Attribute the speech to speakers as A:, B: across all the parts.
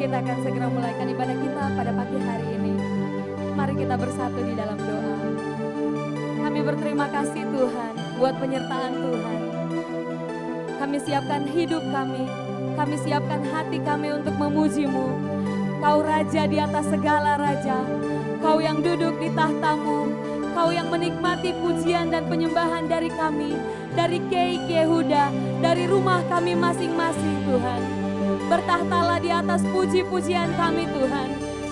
A: Kita akan segera mulaikan ibadah kita pada pagi hari ini. Mari kita bersatu di dalam doa. Kami berterima kasih Tuhan buat penyertaan Tuhan. Kami siapkan hidup kami siapkan hati kami untuk memuji-Mu. Kau Raja di atas segala raja, Kau yang duduk di tahtamu, Kau yang menikmati pujian dan penyembahan dari kami, dari Kiai Yehuda, dari rumah kami masing-masing Tuhan. Bertahtalah di atas puji-pujian kami Tuhan.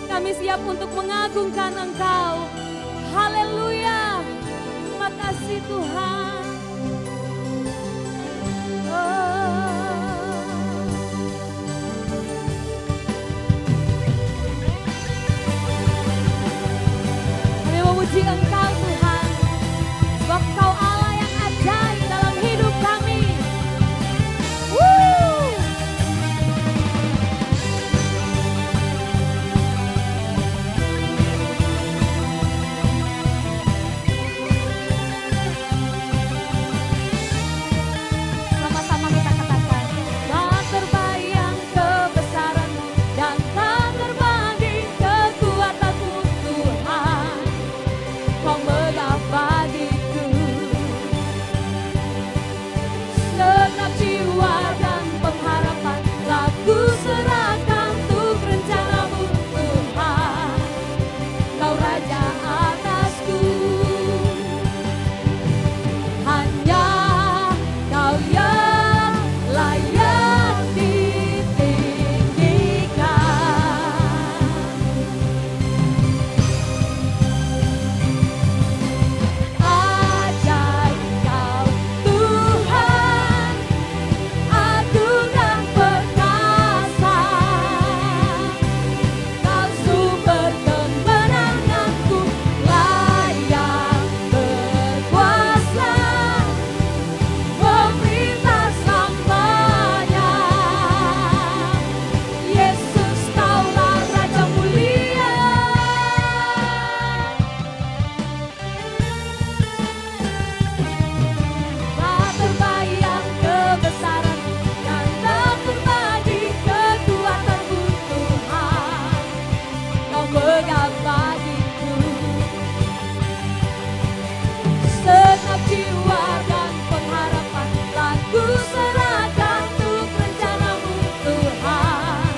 A: Kami siap untuk mengagungkan Engkau. Haleluya. Terima kasih Tuhan. Kami memuji Engkau Tuhan, sebab Kau Allah yang ajaib dalam hidup kami. Sama-sama kita katakan, tak terbayang kebesaran-Mu dan tak terbanding kekuatan-Mu Tuhan. Kau megah bagiku, segenap jiwa dan pengharapan telah kuserahkan untuk rencana-Mu Tuhan. Kau Raja atasku, hanya Kau yang layak ditinggikan. Ajaib Kau Tuhan, agung dan perkasa. Kau sumber kemenanganku, layak berkuasa, memerintah selamanya. Yesus Kaulah Raja mulia. Tak terbayang kebesaran-Mu dan tak terbanding kekuatan-Mu Tuhan. Kau megah bagiku, segenap jiwa dan pengharapan telah kuserahkan untuk rencana-Mu Tuhan.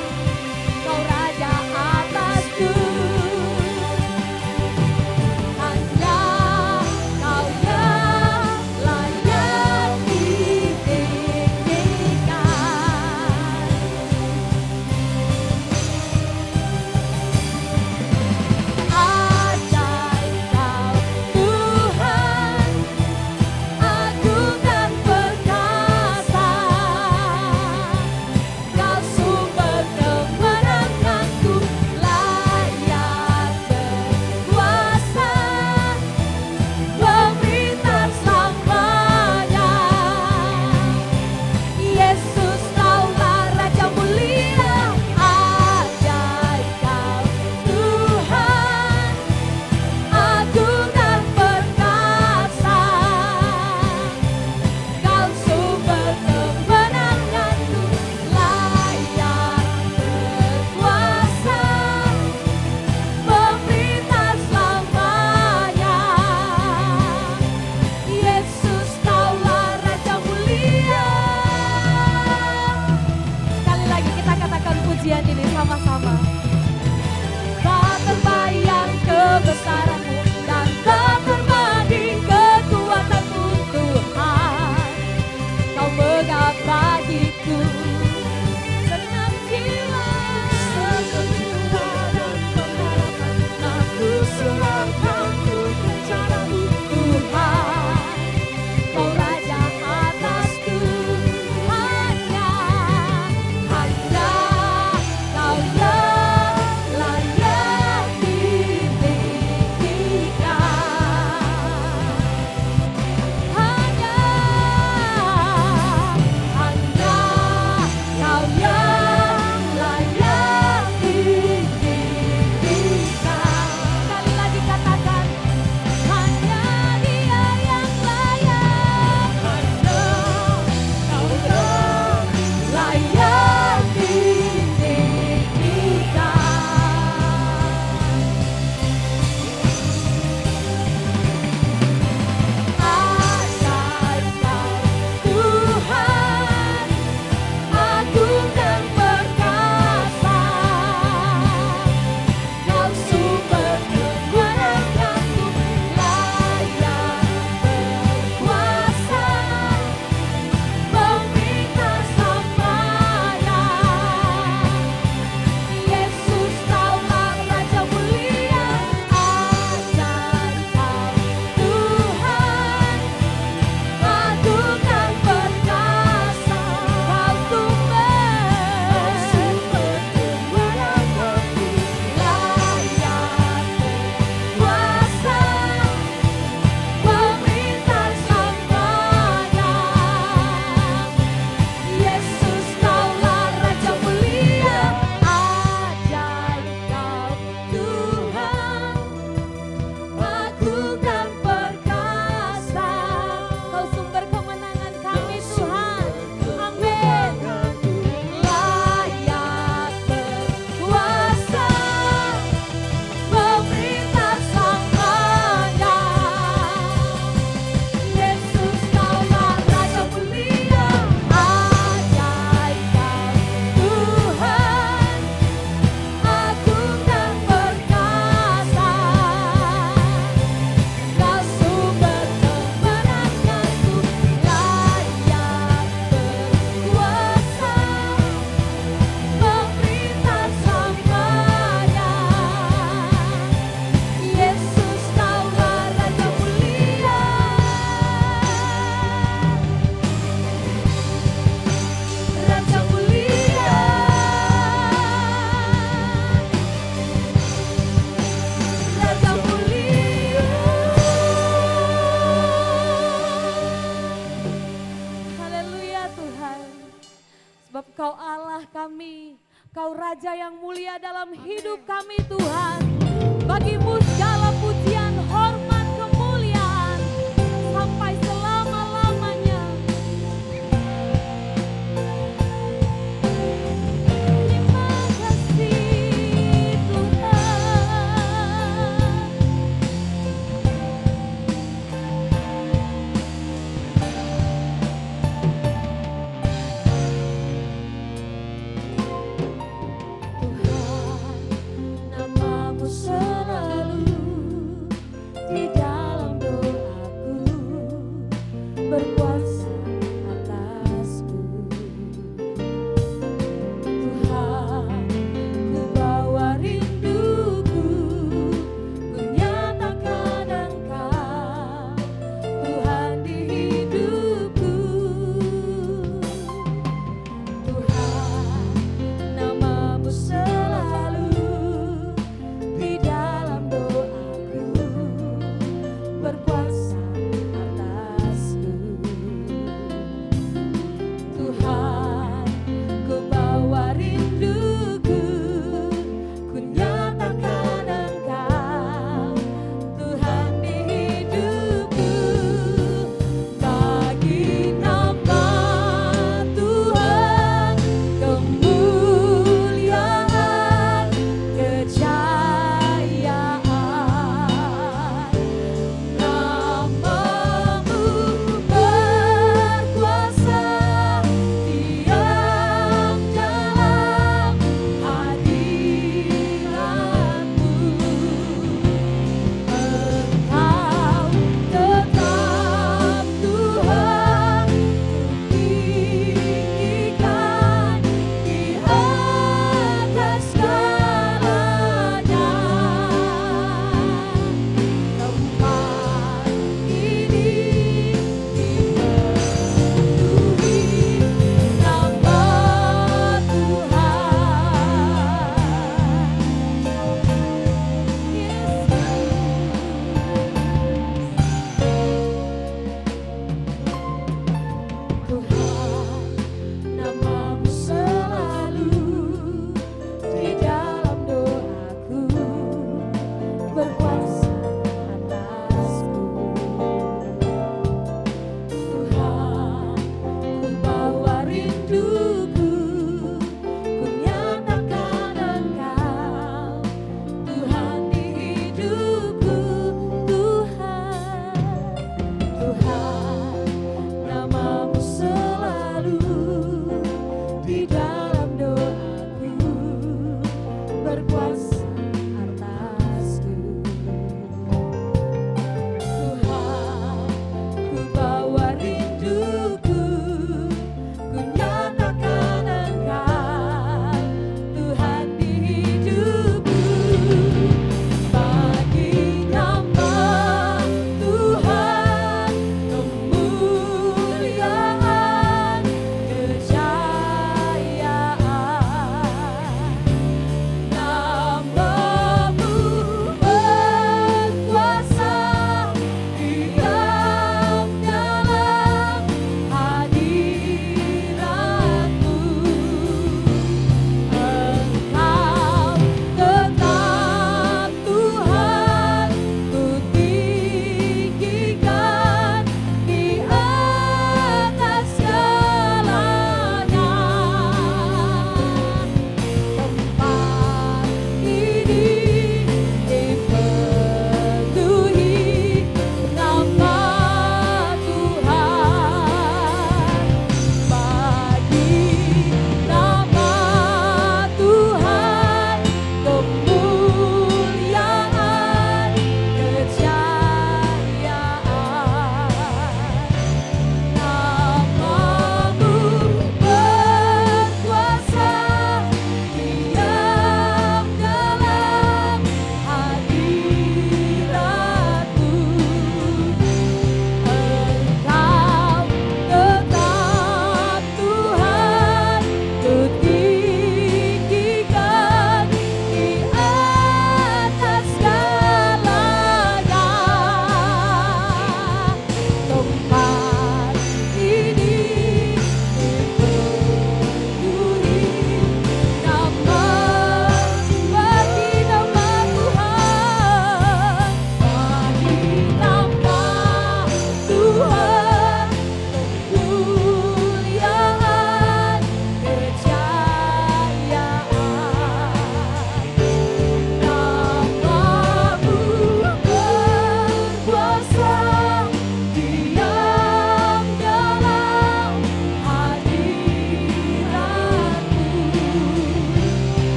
A: Kau Raja atasku, hanya Kau yang layak ditinggikan. Ajaib Kau Tuhan, agung dan perkasa. Kau sumber kemenanganku, layak berkuasa, memerintah selamanya. Yesus Kaulah Raja mulia. Ajaib Kau Tuhan, agung dan perkasa. Kau sumber kemenanganku, layak berkuasa, memerintah selamanya. Yesus Kaulah Raja mulia. Sekali lagi kita katakan pujian ini sama-sama. Tak terbayang kebesaran-Mu dan tak terbanding kekuatan-Mu Tuhan. Kau megah bagiku, segenap jiwa dan pengharapan telah kuserahkan untuk rencana-Mu Tuhan. Kau Raja atasku, hanya Kau Raja yang mulia dalam hidup kami Tuhan. Bagimu segala pujian, hormat, kemuliaan sampai selama-lamanya. Terima kasih Tuhan. Tuhan, namamu selalu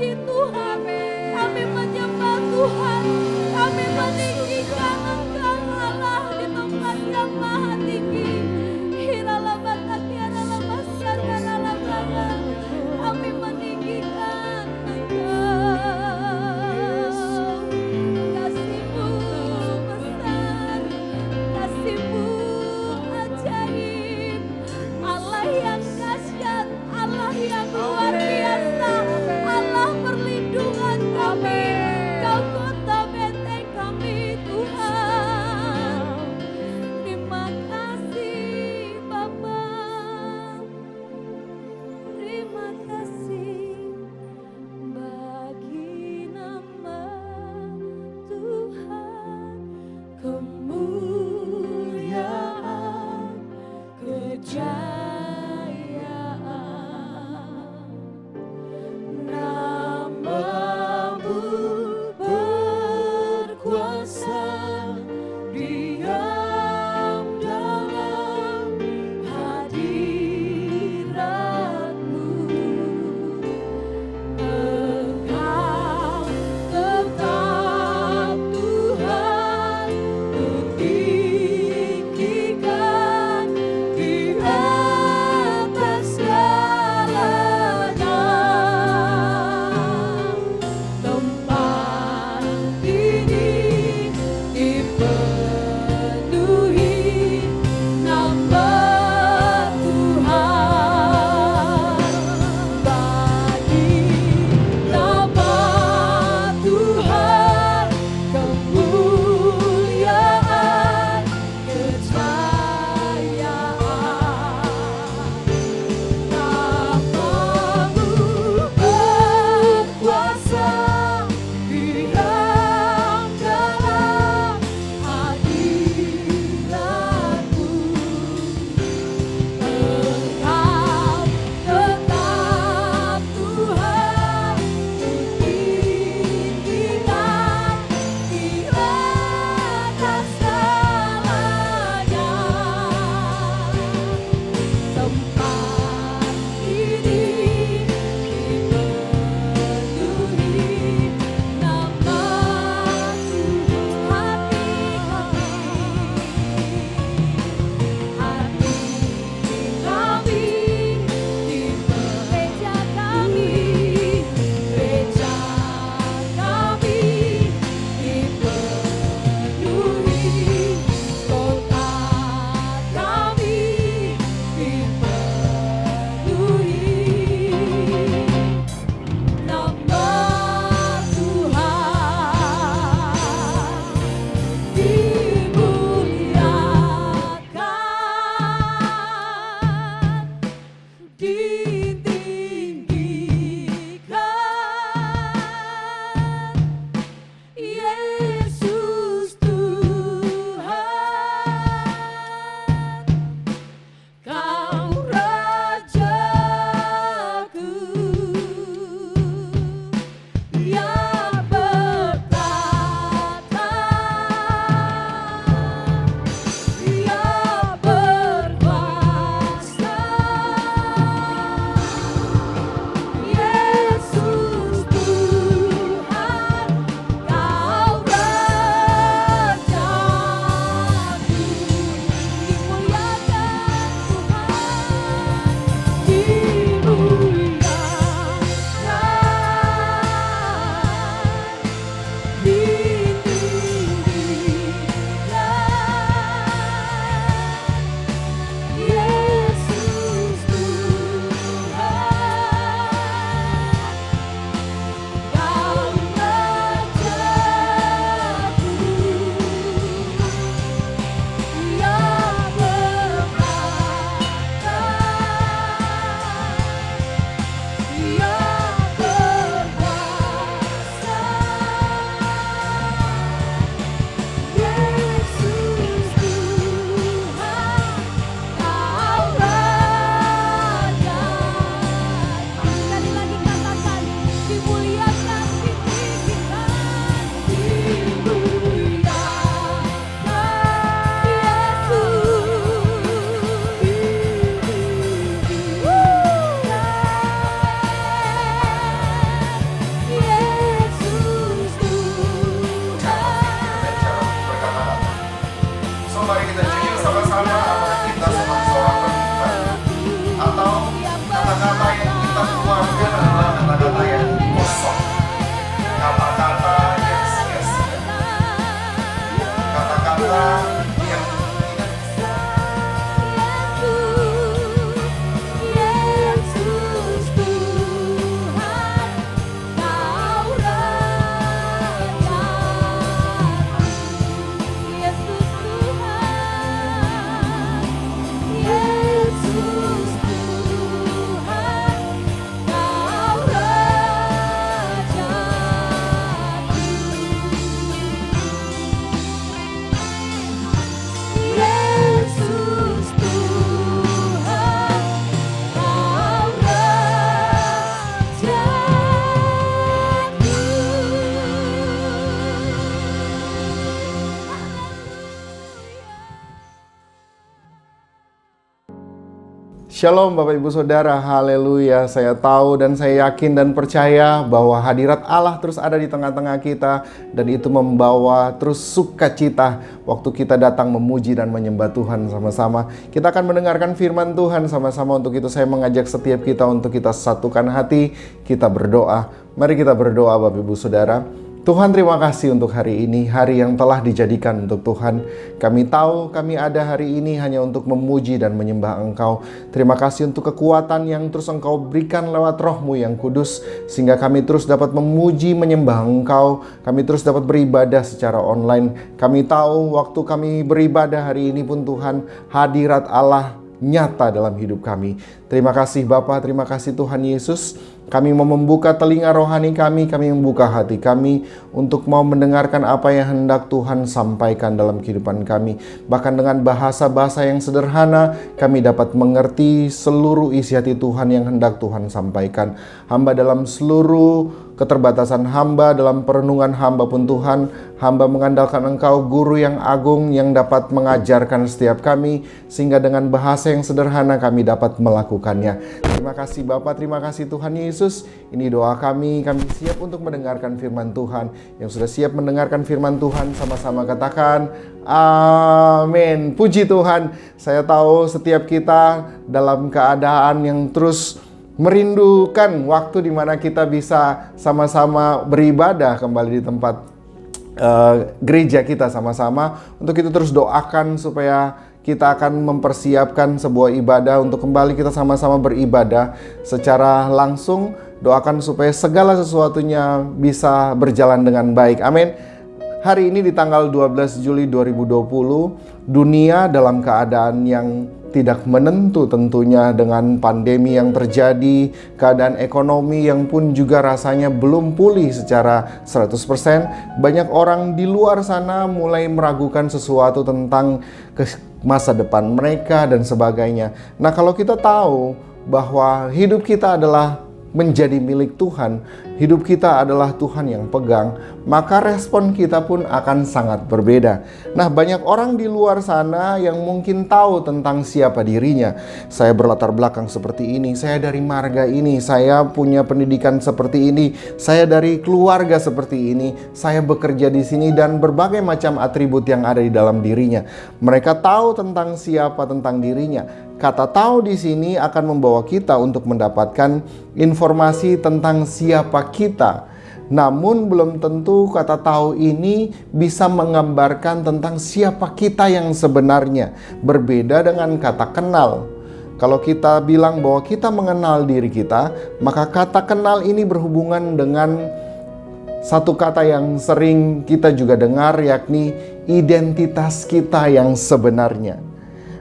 A: memuji Tuhan, kami menyembah Tuhan, kami meninggikan Engkau Allah di tempat yang maha tinggi. Kami meninggikan Engkau. Kasih-Mu besar, kasih-Mu ajaib, Allah yang dahsyat, Allah yang luar biasa, Allah perlindungan kami, Kau kota benteng kami Tuhan.
B: Shalom Bapak Ibu Saudara, haleluya. Saya tahu dan saya yakin dan percaya bahwa hadirat Allah terus ada di tengah-tengah kita, dan itu membawa terus sukacita waktu kita datang memuji dan menyembah Tuhan sama-sama. Kita akan mendengarkan firman Tuhan sama-sama. Untuk itu saya mengajak setiap kita untuk kita satukan hati, kita berdoa. Mari kita berdoa Bapak Ibu Saudara. Tuhan, terima kasih untuk hari ini, hari yang telah dijadikan untuk Tuhan. Kami tahu kami ada hari ini hanya untuk memuji dan menyembah Engkau. Terima kasih untuk kekuatan yang terus Engkau berikan lewat Roh-Mu yang kudus, sehingga kami terus dapat memuji, menyembah Engkau. Kami terus dapat beribadah secara online. Kami tahu waktu kami beribadah hari ini pun Tuhan, hadirat Allah nyata dalam hidup kami. Terima kasih Bapa, terima kasih Tuhan Yesus. Kami mau membuka telinga rohani kami membuka hati kami untuk mau mendengarkan apa yang hendak Tuhan sampaikan dalam kehidupan kami. Bahkan dengan bahasa-bahasa yang sederhana, kami dapat mengerti seluruh isi hati Tuhan yang hendak Tuhan sampaikan. Hamba dalam seluruh keterbatasan hamba, dalam perenungan hamba pun Tuhan, hamba mengandalkan Engkau, Guru yang agung yang dapat mengajarkan setiap kami, sehingga dengan bahasa yang sederhana kami dapat melakukannya. Terima kasih Bapa, terima kasih Tuhan Yesus. Ini doa kami siap untuk mendengarkan firman Tuhan. Yang sudah siap mendengarkan firman Tuhan, sama-sama katakan amin. Puji Tuhan. Saya tahu setiap kita dalam keadaan yang terus merindukan waktu di mana kita bisa sama-sama beribadah kembali di tempat gereja kita sama-sama. Untuk itu terus doakan supaya kita akan mempersiapkan sebuah ibadah untuk kembali kita sama-sama beribadah secara langsung. Doakan supaya segala sesuatunya bisa berjalan dengan baik. Amin. Hari ini di tanggal 12 Juli 2020, dunia dalam keadaan yang tidak menentu tentunya, dengan pandemi yang terjadi, keadaan ekonomi yang pun juga rasanya belum pulih secara 100%. Banyak orang di luar sana mulai meragukan sesuatu tentang masa depan mereka dan sebagainya. Nah, kalau kita tahu bahwa hidup kita adalah menjadi milik Tuhan, hidup kita adalah Tuhan yang pegang, maka respon kita pun akan sangat berbeda. Nah, banyak orang di luar sana yang mungkin tahu tentang siapa dirinya. Saya berlatar belakang seperti ini, saya dari marga ini, saya punya pendidikan seperti ini, saya dari keluarga seperti ini, saya bekerja di sini, dan berbagai macam atribut yang ada di dalam dirinya. Mereka tahu tentang siapa, tentang dirinya. Kata tahu di sini akan membawa kita untuk mendapatkan informasi tentang siapa kita. Namun belum tentu kata tahu ini bisa menggambarkan tentang siapa kita yang sebenarnya. Berbeda dengan kata kenal. Kalau kita bilang bahwa kita mengenal diri kita, maka kata kenal ini berhubungan dengan satu kata yang sering kita juga dengar, yakni identitas kita yang sebenarnya.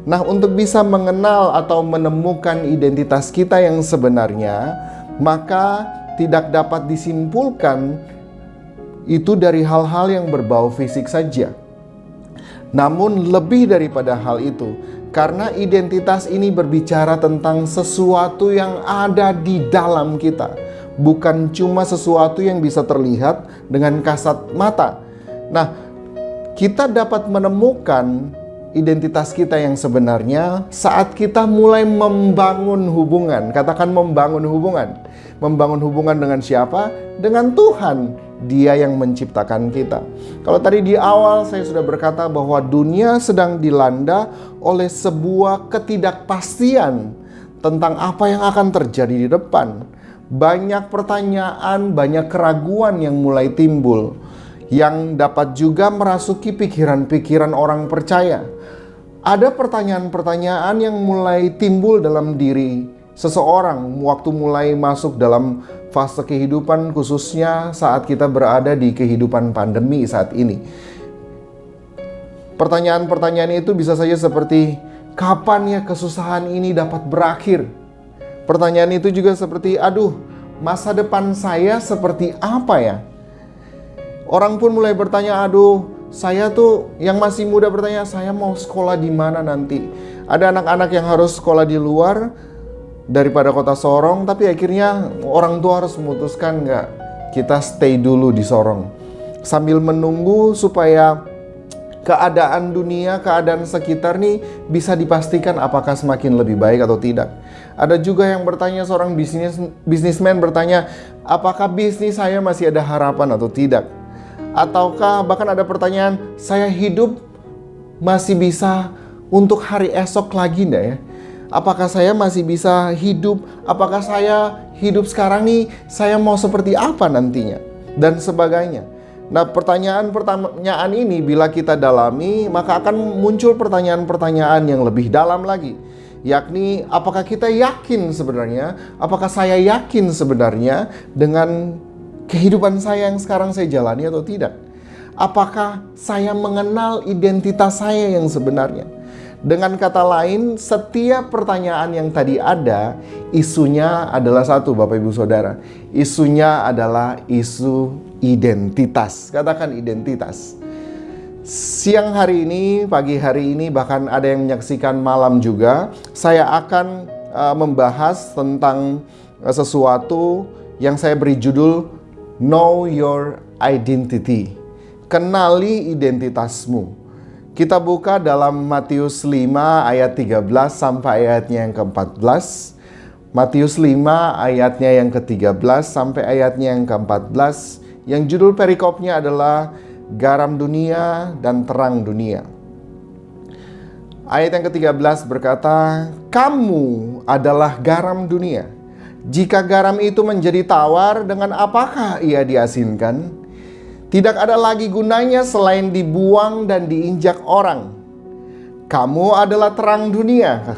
B: Nah, untuk bisa mengenal atau menemukan identitas kita yang sebenarnya, maka tidak dapat disimpulkan itu dari hal-hal yang berbau fisik saja. Namun lebih daripada hal itu, karena identitas ini berbicara tentang sesuatu yang ada di dalam kita, bukan cuma sesuatu yang bisa terlihat dengan kasat mata. Nah, kita dapat menemukan identitas kita yang sebenarnya saat kita mulai membangun hubungan. Katakan membangun hubungan. Membangun hubungan dengan siapa? Dengan Tuhan. Dia yang menciptakan kita. Kalau tadi di awal saya sudah berkata bahwa dunia sedang dilanda oleh sebuah ketidakpastian tentang apa yang akan terjadi di depan. Banyak pertanyaan, banyak keraguan yang mulai timbul, yang dapat juga merasuki pikiran-pikiran orang percaya. Ada pertanyaan-pertanyaan yang mulai timbul dalam diri seseorang waktu mulai masuk dalam fase kehidupan, khususnya saat kita berada di kehidupan pandemi saat ini. Pertanyaan-pertanyaan itu bisa saja seperti, kapan ya kesusahan ini dapat berakhir? Pertanyaan itu juga seperti, aduh, masa depan saya seperti apa ya? Orang pun mulai bertanya, aduh, saya tuh yang masih muda bertanya, saya mau sekolah di mana nanti? Ada anak-anak yang harus sekolah di luar daripada kota Sorong, tapi akhirnya orang tua harus memutuskan, enggak, kita stay dulu di Sorong, sambil menunggu supaya keadaan dunia, keadaan sekitar nih bisa dipastikan apakah semakin lebih baik atau tidak. Ada juga yang bertanya, seorang bisnismen bertanya, apakah bisnis saya masih ada harapan atau tidak? Ataukah bahkan ada pertanyaan, saya hidup masih bisa untuk hari esok lagi enggak ya? Apakah saya masih bisa hidup? Apakah saya hidup sekarang nih, saya mau seperti apa nantinya? Dan sebagainya. Nah, pertanyaan ini bila kita dalami, maka akan muncul pertanyaan-pertanyaan yang lebih dalam lagi. Yakni, apakah kita yakin sebenarnya? Apakah saya yakin sebenarnya dengan kehidupan saya yang sekarang saya jalani atau tidak? Apakah saya mengenal identitas saya yang sebenarnya? Dengan kata lain, setiap pertanyaan yang tadi ada, isunya adalah satu, Bapak Ibu Saudara. Isunya adalah isu identitas. Katakan identitas. Siang hari ini, pagi hari ini, bahkan ada yang menyaksikan malam juga, saya akan membahas tentang sesuatu yang saya beri judul Know Your Identity. Kenali identitasmu. Kita buka dalam Matius 5 ayat 13 sampai ayatnya yang ke-14. Matius 5 ayatnya yang ke-13 sampai ayatnya yang ke-14. Yang judul perikopnya adalah Garam Dunia dan Terang Dunia. Ayat yang ke-13 berkata, kamu adalah garam dunia. Jika garam itu menjadi tawar, dengan apakah ia diasinkan? Tidak ada lagi gunanya selain dibuang dan diinjak orang. Kamu adalah terang dunia.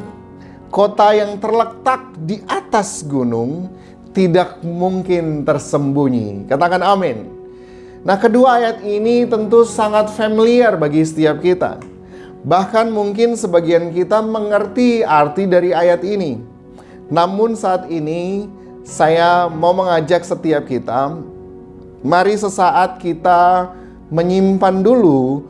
B: Kota yang terletak di atas gunung tidak mungkin tersembunyi. Katakan amin. Nah, kedua ayat ini tentu sangat familiar bagi setiap kita. Bahkan mungkin sebagian kita mengerti arti dari ayat ini. Namun saat ini saya mau mengajak setiap kita, mari sesaat kita menyimpan dulu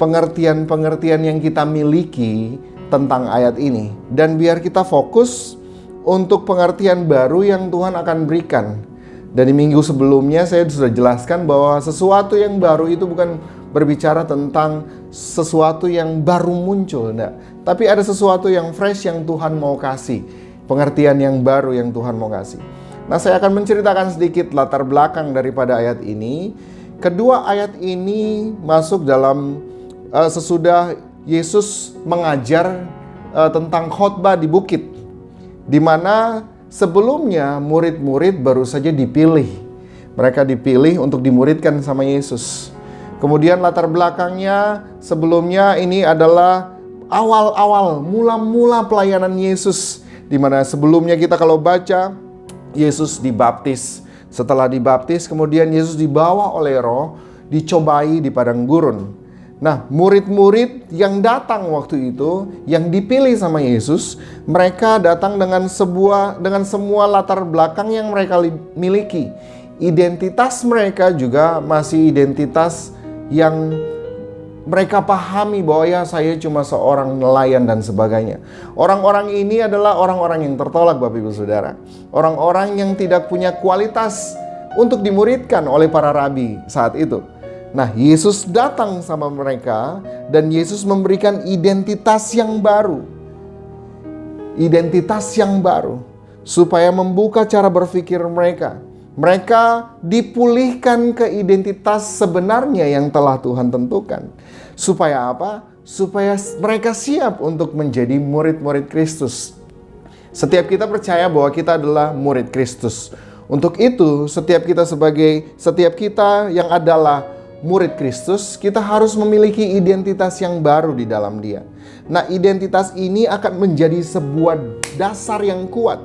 B: pengertian-pengertian yang kita miliki tentang ayat ini. Dan biar kita fokus untuk pengertian baru yang Tuhan akan berikan. Dan di minggu sebelumnya saya sudah jelaskan bahwa sesuatu yang baru itu bukan berbicara tentang sesuatu yang baru muncul, enggak. Tapi ada sesuatu yang fresh yang Tuhan mau kasih. Pengertian yang baru yang Tuhan mau kasih. Nah, saya akan menceritakan sedikit latar belakang daripada ayat ini. Kedua ayat ini masuk dalam sesudah Yesus mengajar tentang khotbah di bukit, di mana sebelumnya murid-murid baru saja dipilih. Mereka dipilih untuk dimuridkan sama Yesus. Kemudian latar belakangnya sebelumnya ini adalah awal-awal, mula-mula pelayanan Yesus. Di mana sebelumnya kita kalau baca, Yesus dibaptis. Setelah dibaptis, kemudian Yesus dibawa oleh Roh, dicobai di padang gurun. Nah, murid-murid yang datang waktu itu, yang dipilih sama Yesus, mereka datang dengan semua latar belakang yang mereka miliki. Identitas mereka juga masih identitas yang mereka pahami bahwa ya saya cuma seorang nelayan dan sebagainya. Orang-orang ini adalah orang-orang yang tertolak, Bapak Ibu Saudara. Orang-orang yang tidak punya kualitas untuk dimuridkan oleh para rabi saat itu. Nah, Yesus datang sama mereka dan Yesus memberikan identitas yang baru. Identitas yang baru supaya membuka cara berpikir mereka. Mereka dipulihkan ke identitas sebenarnya yang telah Tuhan tentukan. Supaya apa? Supaya mereka siap untuk menjadi murid-murid Kristus. Setiap kita percaya bahwa kita adalah murid Kristus. Untuk itu, setiap kita yang adalah murid Kristus, kita harus memiliki identitas yang baru di dalam Dia. Nah, identitas ini akan menjadi sebuah dasar yang kuat.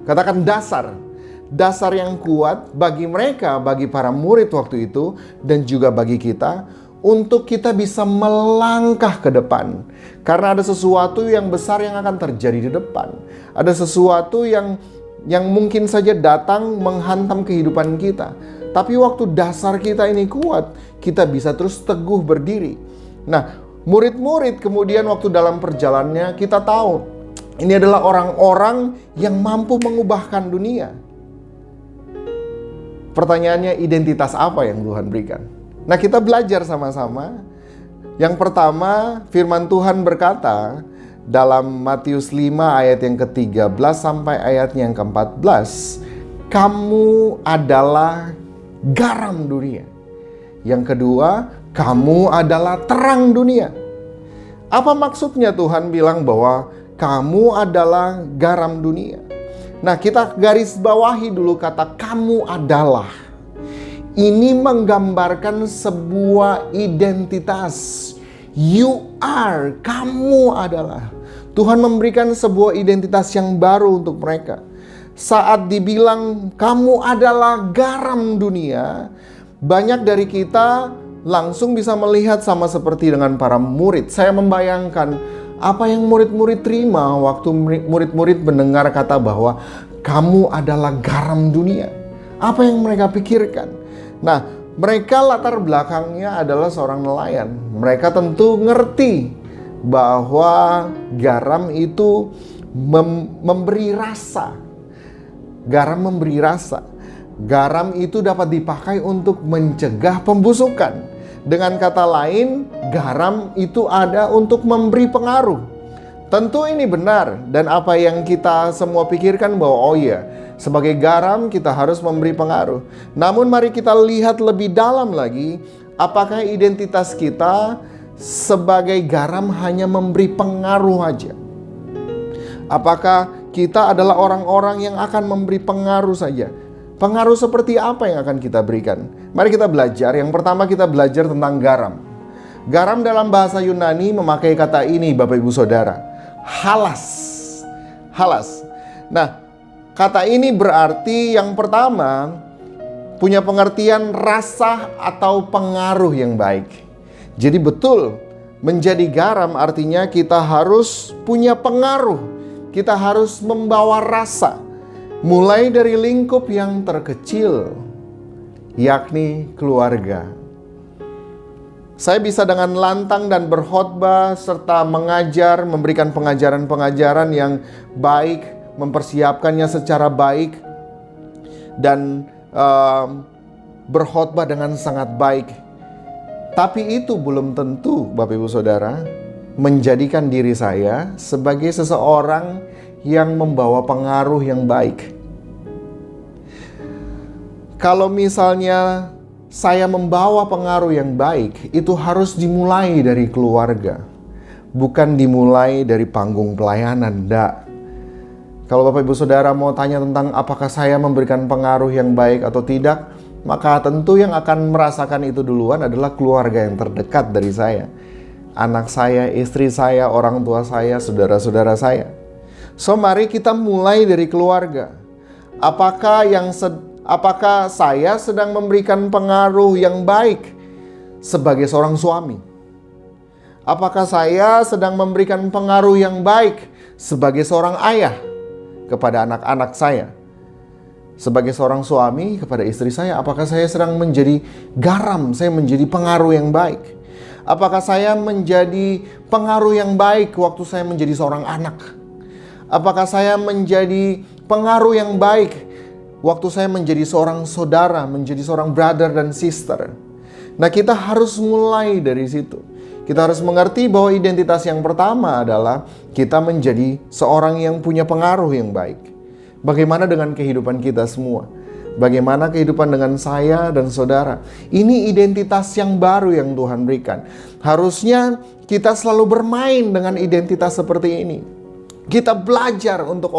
B: Katakan dasar. Dasar yang kuat bagi mereka, bagi para murid waktu itu, dan juga bagi kita, untuk kita bisa melangkah ke depan. Karena ada sesuatu yang besar yang akan terjadi di depan. Ada sesuatu yang mungkin saja datang menghantam kehidupan kita. Tapi waktu dasar kita ini kuat, kita bisa terus teguh berdiri. Nah, murid-murid kemudian waktu dalam perjalanannya kita tahu, ini adalah orang-orang yang mampu mengubahkan dunia. Pertanyaannya, identitas apa yang Tuhan berikan? Nah, kita belajar sama-sama Yang pertama, firman Tuhan berkata dalam Matius 5 ayat yang ke-13 sampai ayat yang ke-14, kamu adalah garam dunia. Yang kedua, kamu adalah terang dunia. Apa maksudnya Tuhan bilang bahwa kamu adalah garam dunia? Nah, kita garis bawahi dulu kata kamu adalah. Ini menggambarkan sebuah identitas. You are, kamu adalah. Tuhan memberikan sebuah identitas yang baru untuk mereka. Saat dibilang kamu adalah garam dunia, banyak dari kita langsung bisa melihat sama seperti dengan para murid. Saya membayangkan apa yang murid-murid terima waktu murid-murid mendengar kata bahwa kamu adalah garam dunia. Apa yang mereka pikirkan? Nah, mereka latar belakangnya adalah seorang nelayan. Mereka tentu ngerti bahwa garam itu memberi rasa. Garam memberi rasa. Garam itu dapat dipakai untuk mencegah pembusukan. Dengan kata lain, garam itu ada untuk memberi pengaruh. Tentu ini benar, dan apa yang kita semua pikirkan bahwa oh iya, sebagai garam kita harus memberi pengaruh. Namun mari kita lihat lebih dalam lagi, apakah identitas kita sebagai garam hanya memberi pengaruh aja? Apakah kita adalah orang-orang yang akan memberi pengaruh saja? Pengaruh seperti apa yang akan kita berikan? Mari kita belajar. Yang pertama kita belajar tentang garam. Garam dalam bahasa Yunani memakai kata ini, Bapak Ibu Saudara. Halas. Halas. Nah, kata ini berarti yang pertama punya pengertian rasa atau pengaruh yang baik. Jadi betul, menjadi garam artinya kita harus punya pengaruh. Kita harus membawa rasa. Mulai dari lingkup yang terkecil, yakni keluarga. Saya bisa dengan lantang dan berkhotbah serta mengajar, memberikan pengajaran-pengajaran yang baik, mempersiapkannya secara baik, dan berkhotbah dengan sangat baik. Tapi itu belum tentu, Bapak Ibu Saudara, menjadikan diri saya sebagai seseorang yang membawa pengaruh yang baik. Kalau misalnya saya membawa pengaruh yang baik, itu harus dimulai dari keluarga. Bukan dimulai dari panggung pelayanan, enggak. Kalau Bapak Ibu Saudara mau tanya tentang apakah saya memberikan pengaruh yang baik atau tidak, maka tentu yang akan merasakan itu duluan adalah keluarga yang terdekat dari saya. Anak saya, istri saya, orang tua saya, saudara-saudara saya. So, mari kita mulai dari keluarga. Apakah saya sedang memberikan pengaruh yang baik sebagai seorang suami? Apakah saya sedang memberikan pengaruh yang baik sebagai seorang ayah kepada anak-anak saya? Sebagai seorang suami kepada istri saya, apakah saya sedang menjadi garam, saya menjadi pengaruh yang baik? Apakah saya menjadi pengaruh yang baik waktu saya menjadi seorang anak? Apakah saya menjadi pengaruh yang baik waktu saya menjadi seorang saudara, menjadi seorang brother dan sister? Nah, kita harus mulai dari situ. Kita harus mengerti bahwa identitas yang pertama adalah kita menjadi seorang yang punya pengaruh yang baik. Bagaimana dengan kehidupan kita semua? Bagaimana kehidupan dengan saya dan saudara? Ini identitas yang baru yang Tuhan berikan. Harusnya kita selalu bermain dengan identitas seperti ini. Kita belajar untuk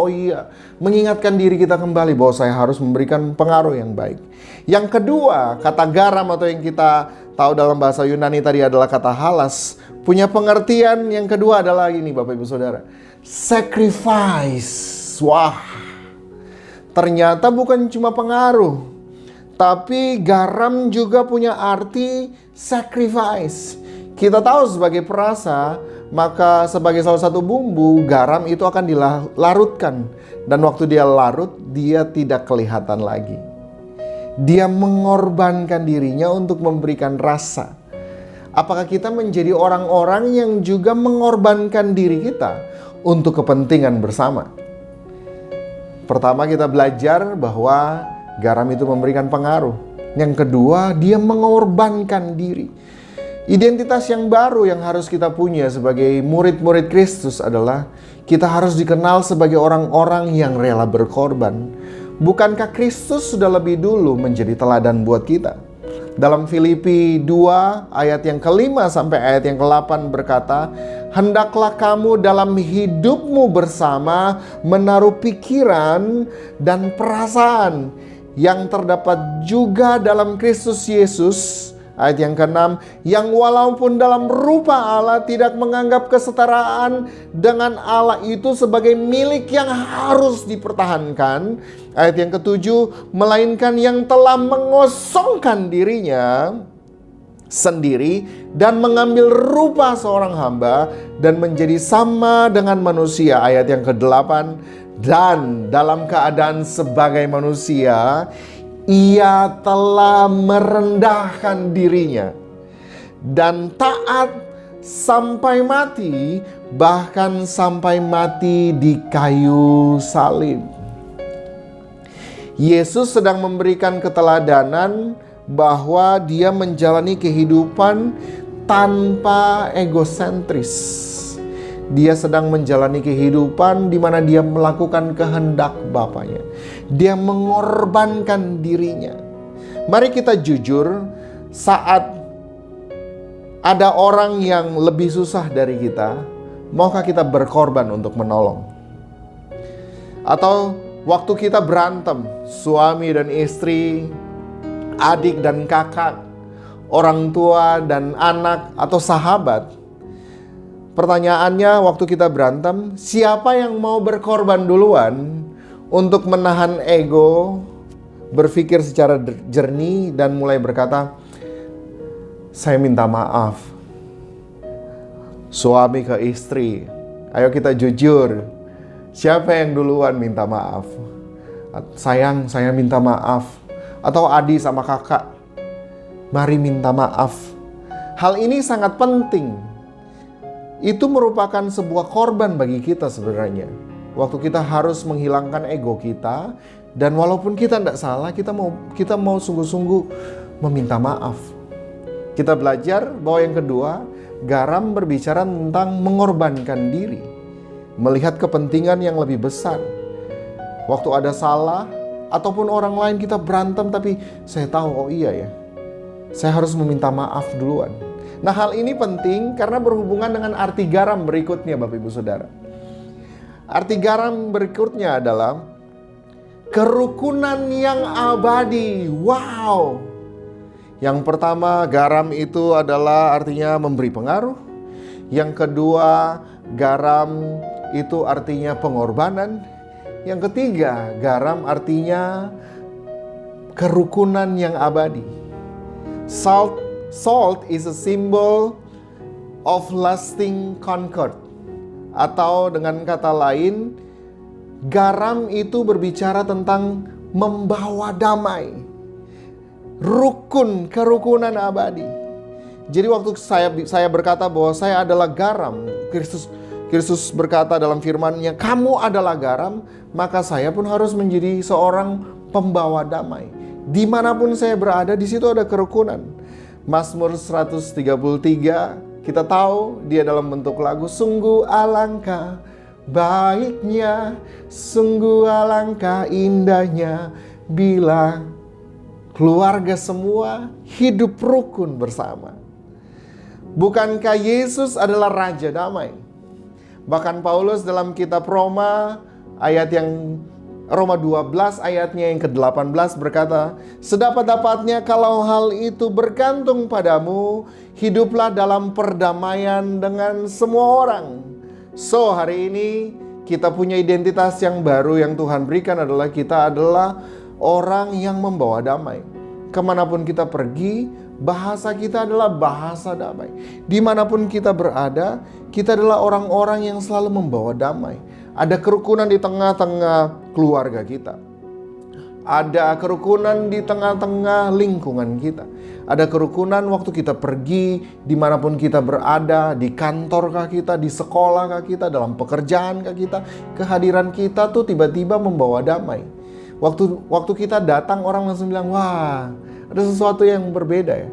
B: mengingatkan diri kita kembali bahwa saya harus memberikan pengaruh yang baik. Yang kedua, kata garam atau yang kita tahu dalam bahasa Yunani tadi adalah kata halas. Punya pengertian yang kedua adalah ini, Bapak Ibu Saudara. Sacrifice. Wah, ternyata bukan cuma pengaruh, tapi garam juga punya arti sacrifice. Kita tahu sebagai perasa, maka sebagai salah satu bumbu, garam itu akan dilarutkan. Dan waktu dia larut, dia tidak kelihatan lagi. Dia mengorbankan dirinya untuk memberikan rasa. Apakah kita menjadi orang-orang yang juga mengorbankan diri kita untuk kepentingan bersama? Pertama, kita belajar bahwa garam itu memberikan pengaruh. Yang kedua, dia mengorbankan diri. Identitas yang baru yang harus kita punya sebagai murid-murid Kristus adalah kita harus dikenal sebagai orang-orang yang rela berkorban. Bukankah Kristus sudah lebih dulu menjadi teladan buat kita? Dalam Filipi 2 ayat yang ke-5 sampai ayat yang ke-8 berkata, "Hendaklah kamu dalam hidupmu bersama menaruh pikiran dan perasaan yang terdapat juga dalam Kristus Yesus." Ayat yang ke-6, "Yang walaupun dalam rupa Allah tidak menganggap kesetaraan dengan Allah itu sebagai milik yang harus dipertahankan." Ayat yang ke-7, "Melainkan yang telah mengosongkan dirinya sendiri dan mengambil rupa seorang hamba dan menjadi sama dengan manusia." Ayat yang ke-8, "Dan dalam keadaan sebagai manusia, Ia telah merendahkan dirinya dan taat sampai mati, bahkan sampai mati di kayu salib." Yesus sedang memberikan keteladanan bahwa dia menjalani kehidupan tanpa egosentris. Dia sedang menjalani kehidupan di mana dia melakukan kehendak Bapanya. Dia mengorbankan dirinya. Mari kita jujur, saat ada orang yang lebih susah dari kita, maukah kita berkorban untuk menolong? Atau waktu kita berantem, suami dan istri, adik dan kakak, orang tua dan anak, atau sahabat, pertanyaannya waktu kita berantem, siapa yang mau berkorban duluan untuk menahan ego, berpikir secara jernih dan mulai berkata, "Saya minta maaf." Suami ke istri, ayo kita jujur, siapa yang duluan minta maaf? "Sayang, saya minta maaf." Atau adik sama kakak, "Mari minta maaf." Hal ini sangat penting. Itu merupakan sebuah korban bagi kita sebenarnya. Waktu kita harus menghilangkan ego kita, dan walaupun kita tidak salah, kita mau sungguh-sungguh meminta maaf. Kita belajar bahwa yang kedua, garam berbicara tentang mengorbankan diri, melihat kepentingan yang lebih besar. Waktu ada salah, ataupun orang lain kita berantem, tapi saya tahu, oh iya ya, saya harus meminta maaf duluan. Nah, hal ini penting karena berhubungan dengan arti garam berikutnya, Bapak Ibu Saudara. Arti garam berikutnya adalah kerukunan yang abadi. Wow! Yang pertama, garam itu adalah artinya memberi pengaruh. Yang kedua, garam itu artinya pengorbanan. Yang ketiga, garam artinya kerukunan yang abadi. Salt is a symbol of lasting concord. Atau dengan kata lain, garam itu berbicara tentang membawa damai. Rukun, kerukunan abadi. Jadi waktu saya berkata bahwa saya adalah garam, Kristus berkata dalam firman-Nya, "Kamu adalah garam," maka saya pun harus menjadi seorang pembawa damai. Dimanapun saya berada, di situ ada kerukunan. Mazmur 133, kita tahu dia dalam bentuk lagu, "Sungguh alangkah baiknya, sungguh alangkah indahnya, bila keluarga semua hidup rukun bersama." Bukankah Yesus adalah Raja Damai? Bahkan Paulus dalam kitab Roma, Roma 12 ayatnya yang ke-18 berkata, "Sedapat-dapatnya kalau hal itu bergantung padamu, hiduplah dalam perdamaian dengan semua orang." So, hari ini kita punya identitas yang baru yang Tuhan berikan adalah kita adalah orang yang membawa damai. Kemanapun kita pergi, bahasa kita adalah bahasa damai. Dimanapun kita berada, kita adalah orang-orang yang selalu membawa damai. Ada kerukunan di tengah-tengah keluarga kita. Ada kerukunan di tengah-tengah lingkungan kita. Ada kerukunan waktu kita pergi, dimanapun kita berada, di kantorkah kita, di sekolahkah kita, dalam pekerjaankah kita. Kehadiran kita tuh tiba-tiba membawa damai. Waktu kita datang, orang langsung bilang, "Wah, ada sesuatu yang berbeda ya."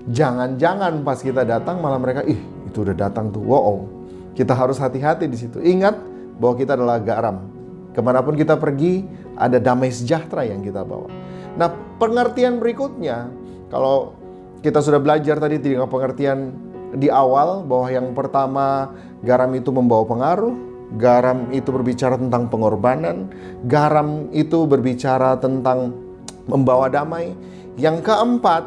B: Jangan-jangan pas kita datang malah mereka, itu udah datang tuh. Wow, kita harus hati-hati di situ. Ingat bahwa kita adalah garam. Kemanapun kita pergi, ada damai sejahtera yang kita bawa. Nah, pengertian berikutnya, kalau kita sudah belajar tadi dengan pengertian di awal, bahwa yang pertama, garam itu membawa pengaruh, garam itu berbicara tentang pengorbanan, garam itu berbicara tentang membawa damai. Yang keempat,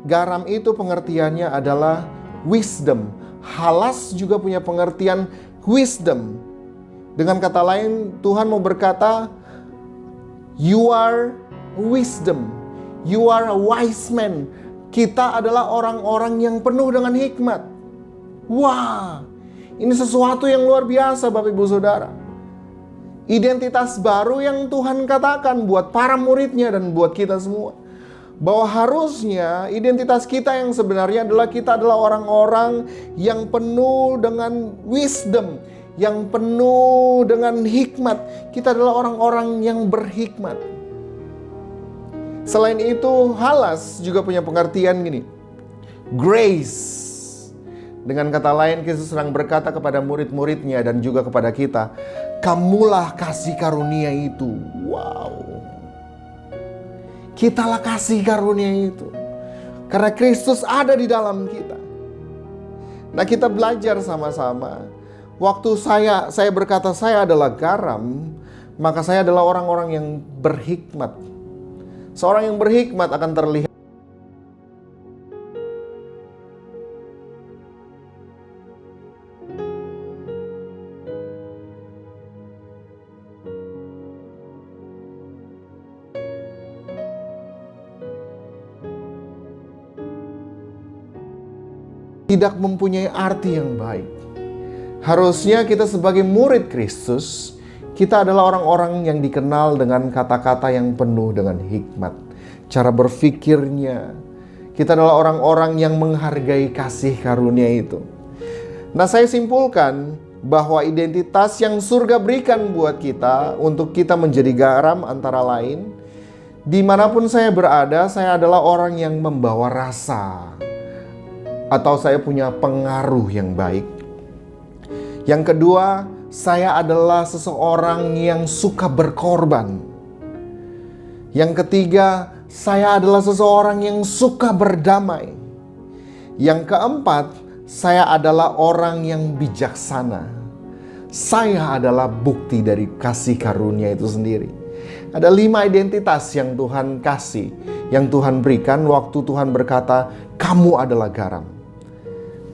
B: garam itu pengertiannya adalah wisdom. Halas juga punya pengertian wisdom. Dengan kata lain, Tuhan mau berkata, you are wisdom, you are a wise man. Kita adalah orang-orang yang penuh dengan hikmat. Wah, ini sesuatu yang luar biasa Bapak Ibu Saudara. Identitas baru yang Tuhan katakan buat para muridnya dan buat kita semua. Bahwa harusnya identitas kita yang sebenarnya adalah kita adalah orang-orang yang penuh dengan wisdom, yang penuh dengan hikmat. Kita adalah orang-orang yang berhikmat. Selain itu, halas juga punya pengertian gini, grace. Dengan kata lain, Yesus sedang berkata kepada murid-muridnya dan juga kepada kita, kamulah kasih karunia itu. Wow. Kitalah kasih karunia itu. Karena Kristus ada di dalam kita. Nah, kita belajar sama-sama. Waktu saya berkata saya adalah garam, maka saya adalah orang-orang yang berhikmat. Seorang yang berhikmat akan terlihat. Tidak mempunyai arti yang baik. Harusnya kita sebagai murid Kristus, kita adalah orang-orang yang dikenal dengan kata-kata yang penuh dengan hikmat. Cara berpikirnya, kita adalah orang-orang yang menghargai kasih karunia itu. Nah, saya simpulkan bahwa identitas yang surga berikan buat kita untuk kita menjadi garam antara lain, dimanapun saya berada, saya adalah orang yang membawa rasa atau saya punya pengaruh yang baik. Yang kedua, saya adalah seseorang yang suka berkorban. Yang ketiga, saya adalah seseorang yang suka berdamai. Yang keempat, saya adalah orang yang bijaksana. Saya adalah bukti dari kasih karunia itu sendiri. Ada 5 identitas yang Tuhan kasih, yang Tuhan berikan waktu Tuhan berkata, kamu adalah garam.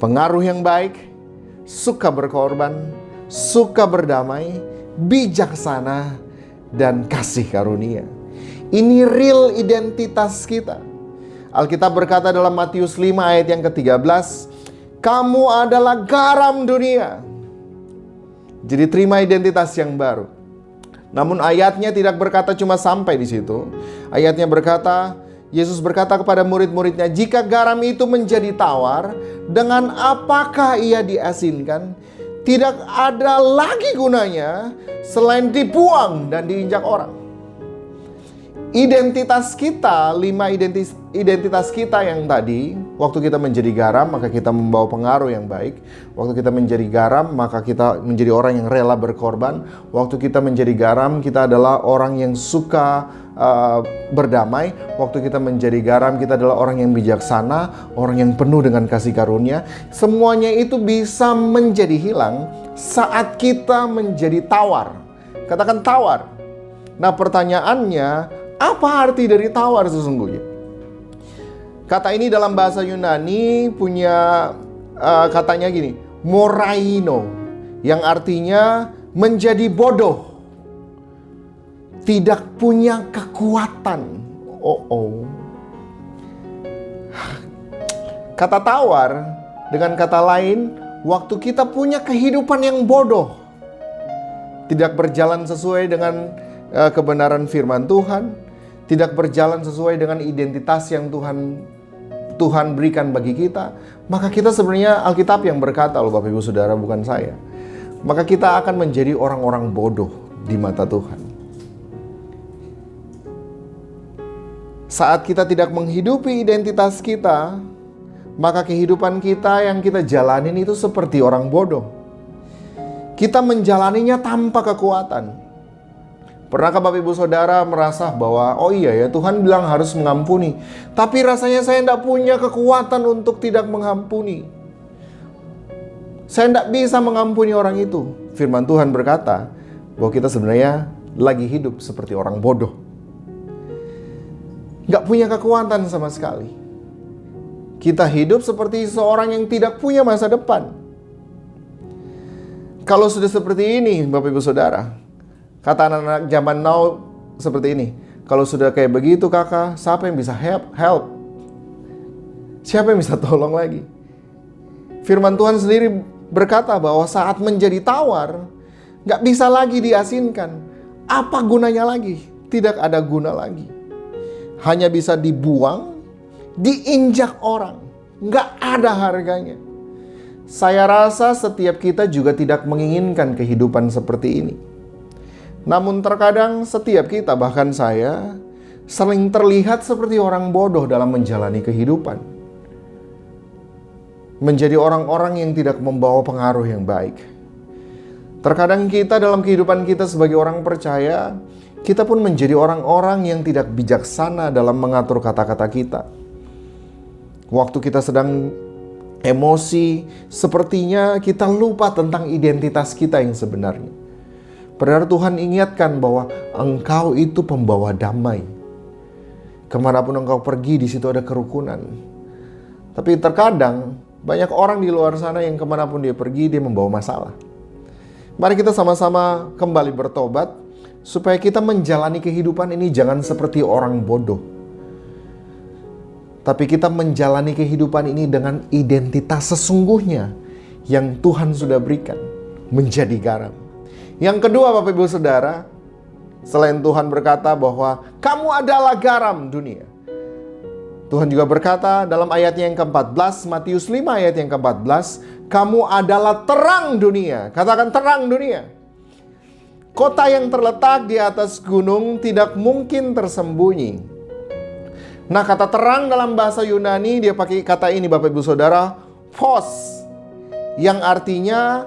B: Pengaruh yang baik, suka berkorban, suka berdamai, bijaksana, dan kasih karunia. Ini real identitas kita. Alkitab berkata dalam Matius 5 ayat yang ke-13, kamu adalah garam dunia. Jadi terima identitas yang baru. Namun ayatnya tidak berkata cuma sampai di situ. Ayatnya berkata, Yesus berkata kepada murid-muridnya, jika garam itu menjadi tawar, dengan apakah ia diasinkan? Tidak ada lagi gunanya selain dibuang dan diinjak orang. Identitas kita, 5 identitas kita yang tadi, waktu kita menjadi garam, maka kita membawa pengaruh yang baik. Waktu kita menjadi garam, maka kita menjadi orang yang rela berkorban. Waktu kita menjadi garam, kita adalah orang yang suka berdamai. Waktu kita menjadi garam, kita adalah orang yang bijaksana, orang yang penuh dengan kasih karunia. Semuanya itu bisa menjadi hilang saat kita menjadi tawar. Katakan tawar. Nah, pertanyaannya, apa arti dari tawar sesungguhnya? Kata ini dalam bahasa Yunani punya katanya gini, moraino, yang artinya menjadi bodoh, tidak punya kekuatan. Kata tawar dengan kata lain, waktu kita punya kehidupan yang bodoh, tidak berjalan sesuai dengan kebenaran firman Tuhan, tidak berjalan sesuai dengan identitas yang Tuhan berikan bagi kita, maka kita sebenarnya Alkitab yang berkata loh Bapak Ibu Saudara, bukan saya. Maka kita akan menjadi orang-orang bodoh di mata Tuhan. Saat kita tidak menghidupi identitas kita, maka kehidupan kita yang kita jalanin itu seperti orang bodoh. Kita menjalaninya tanpa kekuatan. Pernahkah Bapak Ibu Saudara merasa bahwa oh iya ya, Tuhan bilang harus mengampuni, tapi rasanya saya tidak punya kekuatan untuk tidak mengampuni. Saya tidak bisa mengampuni orang itu. Firman Tuhan berkata bahwa kita sebenarnya lagi hidup seperti orang bodoh. Gak punya kekuatan sama sekali. Kita hidup seperti seorang yang tidak punya masa depan. Kalau sudah seperti ini Bapak Ibu Saudara, kata anak-anak zaman now seperti ini, kalau sudah kayak begitu kakak, siapa yang bisa help? Siapa yang bisa tolong lagi? Firman Tuhan sendiri berkata bahwa saat menjadi tawar, gak bisa lagi diasinkan. Apa gunanya lagi? Tidak ada guna lagi. Hanya bisa dibuang, diinjak orang. Gak ada harganya. Saya rasa setiap kita juga tidak menginginkan kehidupan seperti ini. Namun terkadang setiap kita, bahkan saya, sering terlihat seperti orang bodoh dalam menjalani kehidupan. Menjadi orang-orang yang tidak membawa pengaruh yang baik. Terkadang kita dalam kehidupan kita sebagai orang percaya, kita pun menjadi orang-orang yang tidak bijaksana dalam mengatur kata-kata kita. Waktu kita sedang emosi, sepertinya kita lupa tentang identitas kita yang sebenarnya. Padahal Tuhan ingatkan bahwa engkau itu pembawa damai. Kemanapun engkau pergi, di situ ada kerukunan. Tapi terkadang banyak orang di luar sana yang kemanapun dia pergi, dia membawa masalah. Mari kita sama-sama kembali bertobat, supaya kita menjalani kehidupan ini jangan seperti orang bodoh. Tapi kita menjalani kehidupan ini dengan identitas sesungguhnya yang Tuhan sudah berikan, menjadi garam. Yang kedua Bapak Ibu Saudara, selain Tuhan berkata bahwa kamu adalah garam dunia, Tuhan juga berkata dalam ayatnya yang ke-14, Matius 5 ayat yang ke-14, kamu adalah terang dunia. Katakan terang dunia. Kota yang terletak di atas gunung tidak mungkin tersembunyi. Nah, kata terang dalam bahasa Yunani, dia pakai kata ini Bapak Ibu Saudara, phos, yang artinya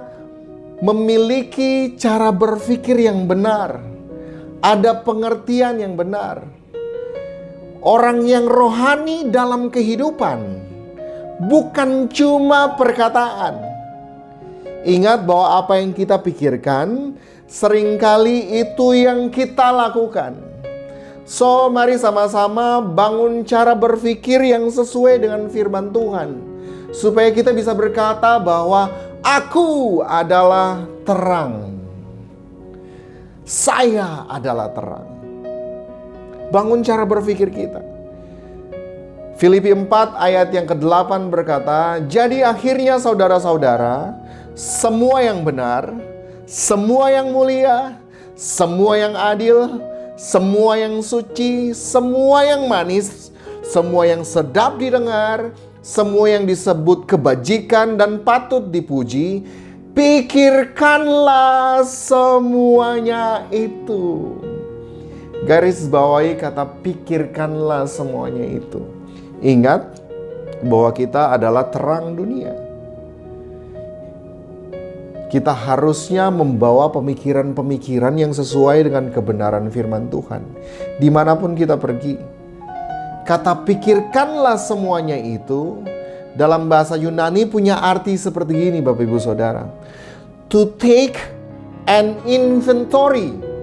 B: memiliki cara berpikir yang benar. Ada pengertian yang benar. Orang yang rohani dalam kehidupan, bukan cuma perkataan. Ingat bahwa apa yang kita pikirkan, seringkali itu yang kita lakukan. So, mari sama-sama bangun cara berpikir yang sesuai dengan firman Tuhan. Supaya kita bisa berkata bahwa aku adalah terang. Saya adalah terang. Bangun cara berpikir kita. Filipi 4 ayat yang ke-8 berkata, jadi akhirnya saudara-saudara, semua yang benar, semua yang mulia, semua yang adil, semua yang suci, semua yang manis, semua yang sedap didengar, semua yang disebut kebajikan dan patut dipuji, pikirkanlah semuanya itu. Garis bawahi kata pikirkanlah semuanya itu. Ingat bahwa kita adalah terang dunia. Kita harusnya membawa pemikiran-pemikiran yang sesuai dengan kebenaran firman Tuhan. Dimanapun kita pergi. Kata pikirkanlah semuanya itu dalam bahasa Yunani punya arti seperti ini Bapak Ibu Saudara. To take an inventory.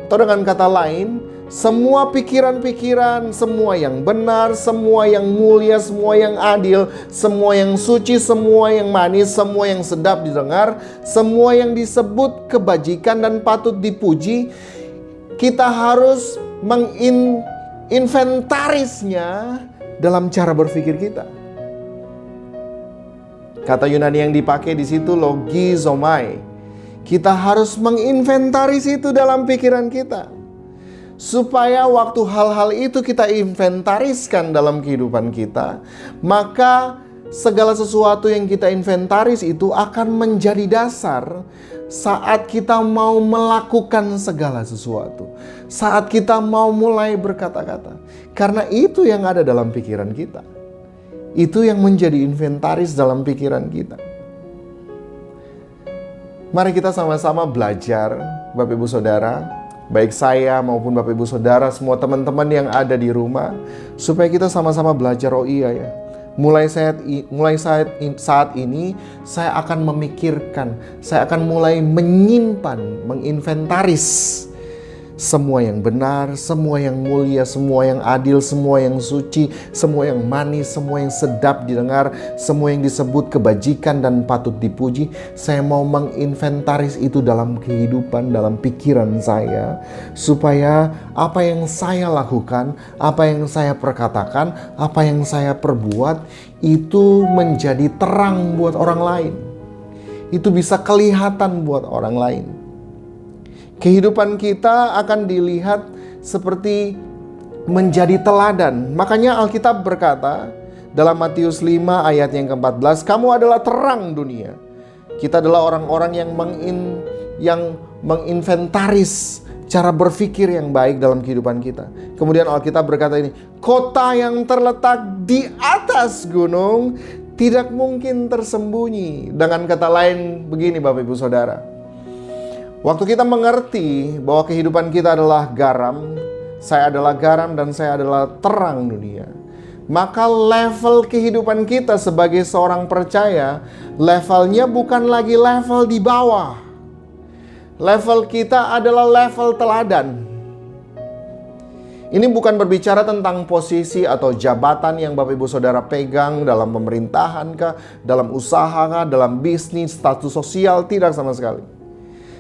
B: Atau dengan kata lain, semua pikiran-pikiran, semua yang benar, semua yang mulia, semua yang adil, semua yang suci, semua yang manis, semua yang sedap didengar, semua yang disebut kebajikan dan patut dipuji, kita harus menginventarisnya dalam cara berpikir kita. Kata Yunani yang dipakai di situ logizomai. Kita harus menginventaris itu dalam pikiran kita. Supaya waktu hal-hal itu kita inventariskan dalam kehidupan kita, maka segala sesuatu yang kita inventaris itu akan menjadi dasar saat kita mau melakukan segala sesuatu. Saat kita mau mulai berkata-kata. Karena itu yang ada dalam pikiran kita. Itu yang menjadi inventaris dalam pikiran kita. Mari kita sama-sama belajar, Bapak Ibu Saudara, baik saya maupun Bapak Ibu Saudara, semua teman-teman yang ada di rumah, supaya kita sama-sama belajar, oh iya ya, mulai saat ini saya akan memikirkan, saya akan mulai menyimpan, menginventaris semua yang benar, semua yang mulia, semua yang adil, semua yang suci, semua yang manis, semua yang sedap didengar, semua yang disebut kebajikan dan patut dipuji. Saya mau menginventaris itu dalam kehidupan, dalam pikiran saya, supaya apa yang saya lakukan, apa yang saya perkatakan, apa yang saya perbuat, itu menjadi terang buat orang lain. Itu bisa kelihatan buat orang lain. Kehidupan kita akan dilihat seperti menjadi teladan. Makanya Alkitab berkata dalam Matius 5 ayat yang ke-14, kamu adalah terang dunia. Kita adalah orang-orang yang menginventaris cara berpikir yang baik dalam kehidupan kita. Kemudian Alkitab berkata ini, kota yang terletak di atas gunung tidak mungkin tersembunyi. Dengan kata lain begini Bapak Ibu Saudara, waktu kita mengerti bahwa kehidupan kita adalah garam, saya adalah garam dan saya adalah terang dunia, maka level kehidupan kita sebagai seorang percaya, levelnya bukan lagi level di bawah. Level kita adalah level teladan. Ini bukan berbicara tentang posisi atau jabatan yang Bapak Ibu Saudara pegang dalam pemerintahan kah, dalam usaha kah, dalam bisnis, status sosial, tidak sama sekali.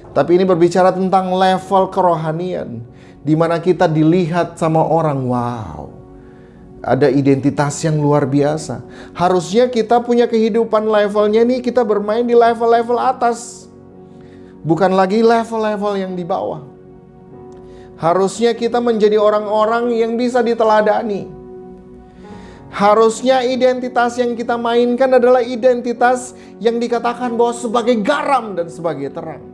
B: Tapi ini berbicara tentang level kerohanian, di mana kita dilihat sama orang, wow, ada identitas yang luar biasa. Harusnya kita punya kehidupan levelnya nih, kita bermain di level-level atas, bukan lagi level-level yang di bawah. Harusnya kita menjadi orang-orang yang bisa diteladani. Harusnya identitas yang kita mainkan adalah identitas yang dikatakan bahwa sebagai garam dan sebagai terang.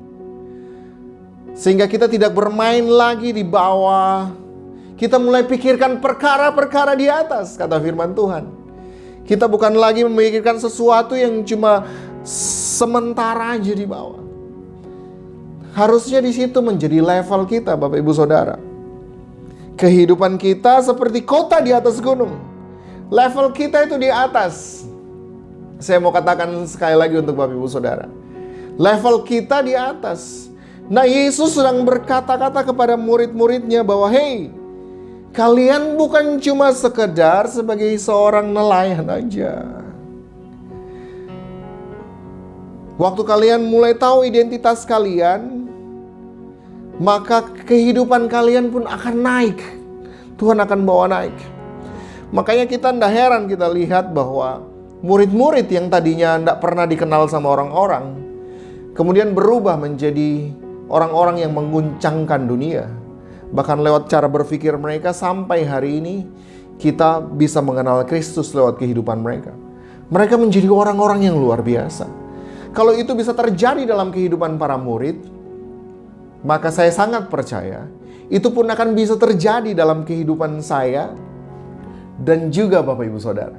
B: Sehingga kita tidak bermain lagi di bawah. Kita mulai pikirkan perkara-perkara di atas, kata firman Tuhan. Kita bukan lagi memikirkan sesuatu yang cuma sementara aja di bawah. Harusnya di situ menjadi level kita, Bapak Ibu Saudara. Kehidupan kita seperti kota di atas gunung. Level kita itu di atas. Saya mau katakan sekali lagi untuk Bapak Ibu Saudara. Level kita di atas. Nah, Yesus sedang berkata-kata kepada murid-muridnya bahwa, hey, kalian bukan cuma sekedar sebagai seorang nelayan aja. Waktu kalian mulai tahu identitas kalian, maka kehidupan kalian pun akan naik. Tuhan akan bawa naik. Makanya kita tidak heran kita lihat bahwa murid-murid yang tadinya tidak pernah dikenal sama orang-orang, kemudian berubah menjadi orang-orang yang menguncangkan dunia. Bahkan lewat cara berpikir mereka sampai hari ini kita bisa mengenal Kristus lewat kehidupan mereka. Mereka menjadi orang-orang yang luar biasa. Kalau itu bisa terjadi dalam kehidupan para murid, maka saya sangat percaya itu pun akan bisa terjadi dalam kehidupan saya dan juga Bapak Ibu Saudara.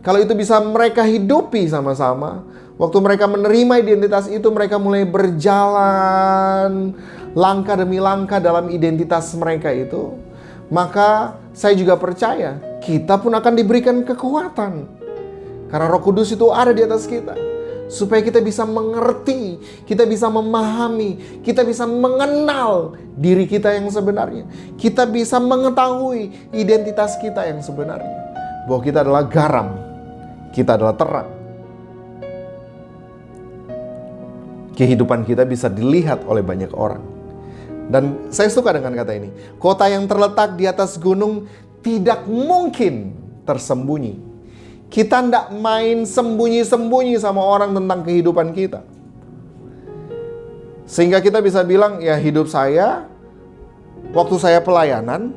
B: Kalau itu bisa mereka hidupi sama-sama, waktu mereka menerima identitas itu, mereka mulai berjalan langkah demi langkah dalam identitas mereka itu. Maka saya juga percaya kita pun akan diberikan kekuatan. Karena Roh Kudus itu ada di atas kita. Supaya kita bisa mengerti, kita bisa memahami, kita bisa mengenal diri kita yang sebenarnya. Kita bisa mengetahui identitas kita yang sebenarnya. Bahwa kita adalah garam, kita adalah terang. Kehidupan kita bisa dilihat oleh banyak orang. Dan saya suka dengan kata ini. Kota yang terletak di atas gunung tidak mungkin tersembunyi. Kita tidak main sembunyi-sembunyi sama orang tentang kehidupan kita. Sehingga kita bisa bilang, ya hidup saya, waktu saya pelayanan,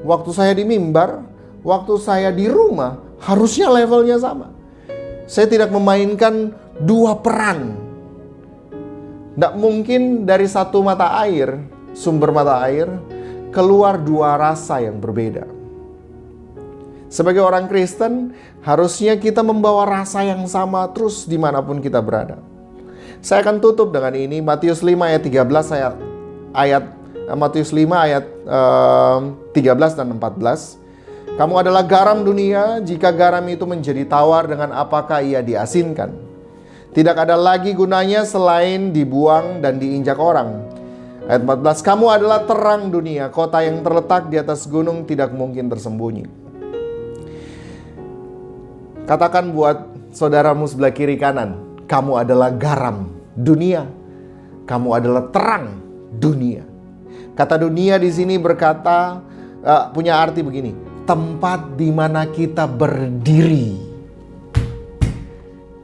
B: waktu saya di mimbar, waktu saya di rumah, harusnya levelnya sama. Saya tidak memainkan dua peran. Tidak mungkin dari satu mata air, sumber mata air, keluar dua rasa yang berbeda. Sebagai orang Kristen, harusnya kita membawa rasa yang sama terus dimanapun kita berada. Saya akan tutup dengan ini, Matius 5 ayat 13 Matius 5 ayat 13 dan 14. Kamu adalah garam dunia, jika garam itu menjadi tawar, dengan apakah ia diasinkan? Tidak ada lagi gunanya selain dibuang dan diinjak orang. Ayat 14, kamu adalah terang dunia, kota yang terletak di atas gunung tidak mungkin tersembunyi. Katakan buat saudaramu sebelah kiri kanan, kamu adalah garam dunia. Kamu adalah terang dunia. Kata dunia di sini berkata, punya arti begini, tempat di mana kita berdiri.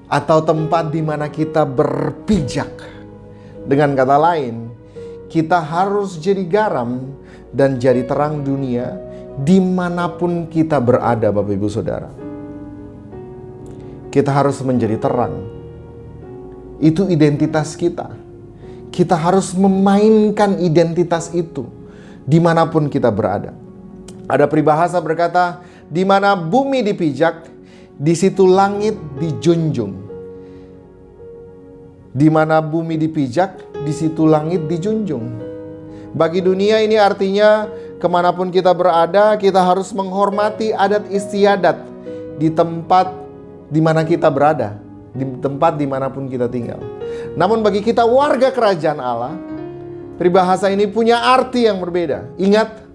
B: Atau tempat di mana kita berpijak. Dengan kata lain, kita harus jadi garam dan jadi terang dunia dimanapun kita berada, Bapak Ibu Saudara. Kita harus menjadi terang. Itu identitas kita. Kita harus memainkan identitas itu dimanapun kita berada. Ada peribahasa berkata, di mana bumi dipijak, di situ langit dijunjung. Di mana bumi dipijak, di situ langit dijunjung. Bagi dunia ini artinya kemanapun kita berada, kita harus menghormati adat istiadat di tempat di mana kita berada, di tempat dimanapun kita tinggal. Namun bagi kita warga kerajaan Allah, peribahasa ini punya arti yang berbeda. Ingat,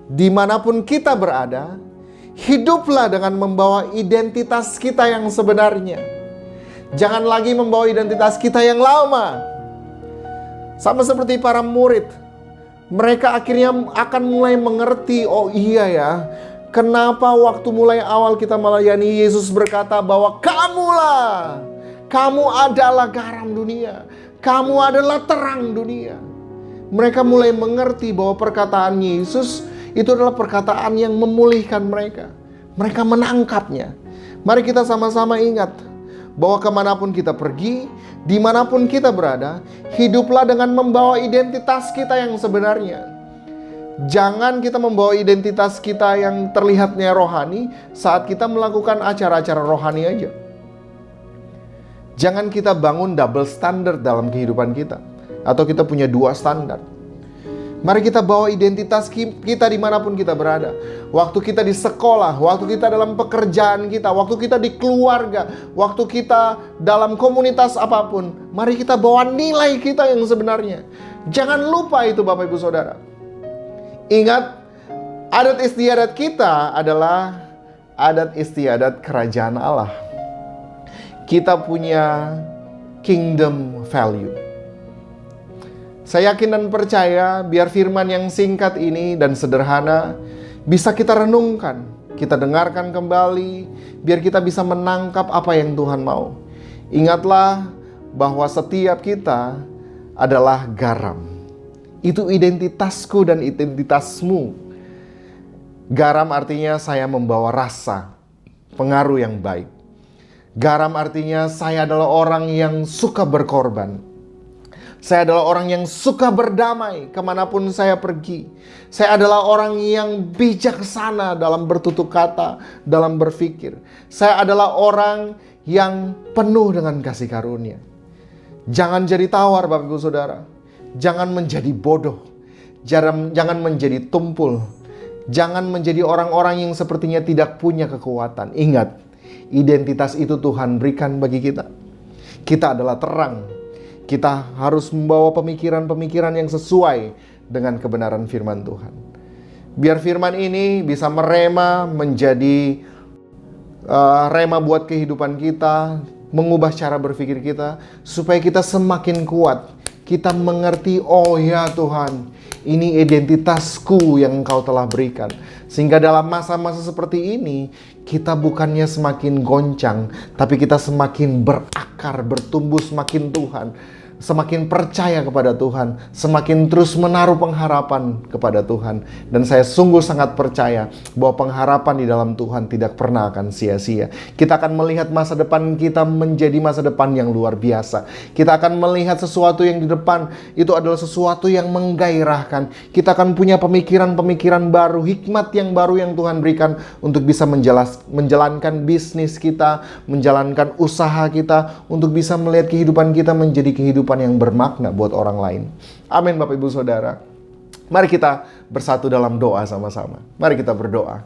B: dimanapun kita berada, hiduplah dengan membawa identitas kita yang sebenarnya. Jangan lagi membawa identitas kita yang lama. Sama seperti para murid, mereka akhirnya akan mulai mengerti, oh iya ya, kenapa waktu mulai awal kita melayani Yesus berkata bahwa kamu adalah garam dunia, kamu adalah terang dunia. Mereka mulai mengerti bahwa perkataan Yesus itu adalah perkataan yang memulihkan mereka. Mereka menangkapnya. Mari kita sama-sama ingat bahwa kemanapun kita pergi, dimanapun kita berada, hiduplah dengan membawa identitas kita yang sebenarnya. Jangan kita membawa identitas kita yang terlihatnya rohani saat kita melakukan acara-acara rohani aja. Jangan kita bangun double standard dalam kehidupan kita, atau kita punya dua standar. Mari kita bawa identitas kita dimanapun kita berada. Waktu kita di sekolah, waktu kita dalam pekerjaan kita, waktu kita di keluarga, waktu kita dalam komunitas apapun, mari kita bawa nilai kita yang sebenarnya. Jangan lupa itu, Bapak Ibu Saudara. Ingat, adat istiadat kita adalah adat istiadat kerajaan Allah. Kita punya kingdom value. Saya yakin dan percaya biar firman yang singkat ini dan sederhana bisa kita renungkan, kita dengarkan kembali, biar kita bisa menangkap apa yang Tuhan mau. Ingatlah bahwa setiap kita adalah garam. Itu identitasku dan identitasmu. Garam artinya saya membawa rasa, pengaruh yang baik. Garam artinya saya adalah orang yang suka berkorban. Saya adalah orang yang suka berdamai kemanapun saya pergi. Saya adalah orang yang bijaksana dalam bertutur kata, dalam berpikir. Saya adalah orang yang penuh dengan kasih karunia. Jangan jadi tawar, Bapak Ibu Saudara. Jangan menjadi bodoh. Jangan menjadi tumpul. Jangan menjadi orang-orang yang sepertinya tidak punya kekuatan. Ingat, identitas itu Tuhan berikan bagi kita. Kita adalah terang. Kita harus membawa pemikiran-pemikiran yang sesuai dengan kebenaran firman Tuhan. Biar firman ini bisa merema menjadi rema buat kehidupan kita, mengubah cara berpikir kita, supaya kita semakin kuat. Kita mengerti, oh ya Tuhan, ini identitasku yang Engkau telah berikan. Sehingga dalam masa-masa seperti ini, kita bukannya semakin goncang, tapi kita semakin berakar, bertumbuh semakin semakin percaya kepada Tuhan, semakin terus menaruh pengharapan kepada Tuhan. Dan saya sungguh sangat percaya bahwa pengharapan di dalam Tuhan tidak pernah akan sia-sia. Kita akan melihat masa depan kita menjadi masa depan yang luar biasa. Kita akan melihat sesuatu yang di depan itu adalah sesuatu yang menggairahkan. Kita akan punya pemikiran-pemikiran baru, hikmat yang baru yang Tuhan berikan untuk bisa menjalankan bisnis kita, menjalankan usaha kita, untuk bisa melihat kehidupan kita menjadi kehidupan yang bermakna buat orang lain. Amin Bapak Ibu Saudara. Mari kita bersatu dalam doa sama-sama. Mari kita berdoa.